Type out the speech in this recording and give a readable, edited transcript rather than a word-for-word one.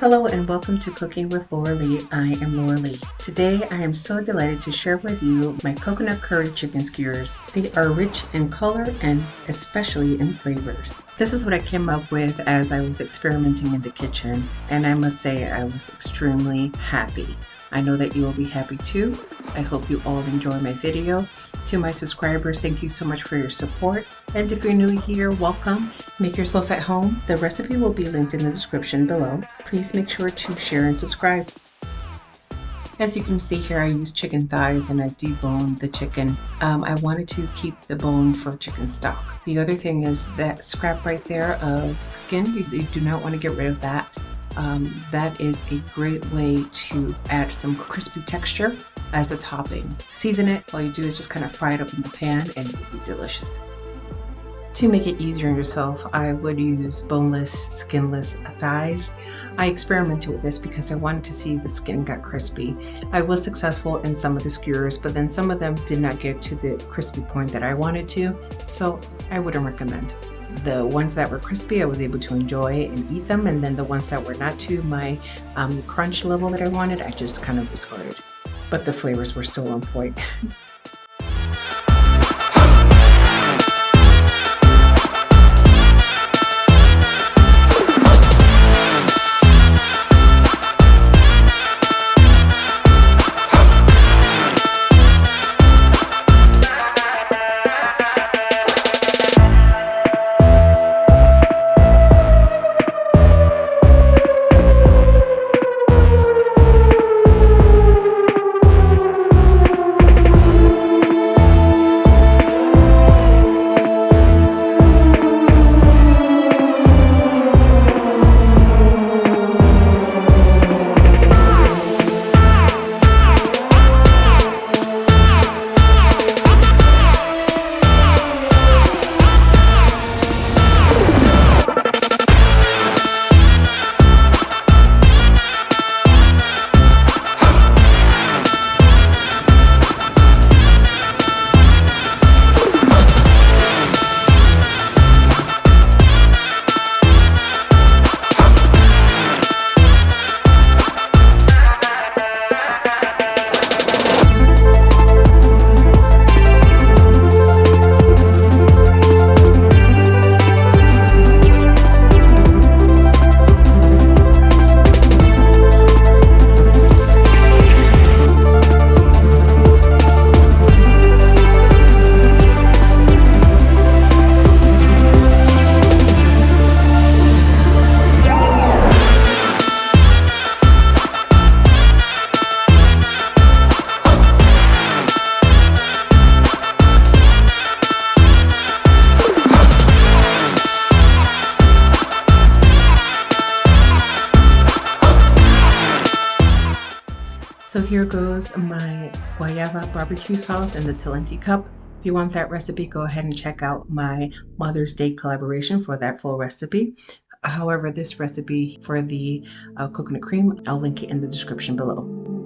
Hello and welcome to Cooking with Lauralee. I am Lauralee. Today I am so delighted to share with you my coconut curry chicken skewers. They are rich in color and especially in flavors. This is what I came up with as I was experimenting in the kitchen, and I must say I was extremely happy. I know that you will be happy too. I hope you all enjoy my video. To my subscribers, thank you so much for your support. And if you're new here, welcome. Make yourself at home. The recipe will be linked in the description below. Please make sure to share and subscribe. As you can see here, I used chicken thighs and I deboned the chicken. I wanted to keep the bone for chicken stock. The other thing is that scrap right there of skin, you do not want to get rid of that. That is a great way to add some crispy texture as a topping. Season it. All you do is just kind of fry it up in the pan and it will be delicious. To make it easier on yourself, I would use boneless, skinless thighs. I experimented with this because I wanted to see if the skin got crispy. I was successful in some of the skewers, but then some of them did not get to the crispy point that I wanted to, so I wouldn't recommend. The ones that were crispy, I was able to enjoy and eat them, and then the ones that were not to my crunch level that I wanted, I just kind of discarded. But the flavors were still on point. So here goes my Guava BBQ sauce in the Talenti cup. If you want that recipe, go ahead and check out my Mother's Day collaboration for that full recipe. However, this recipe for the coconut cream, I'll link it in the description below.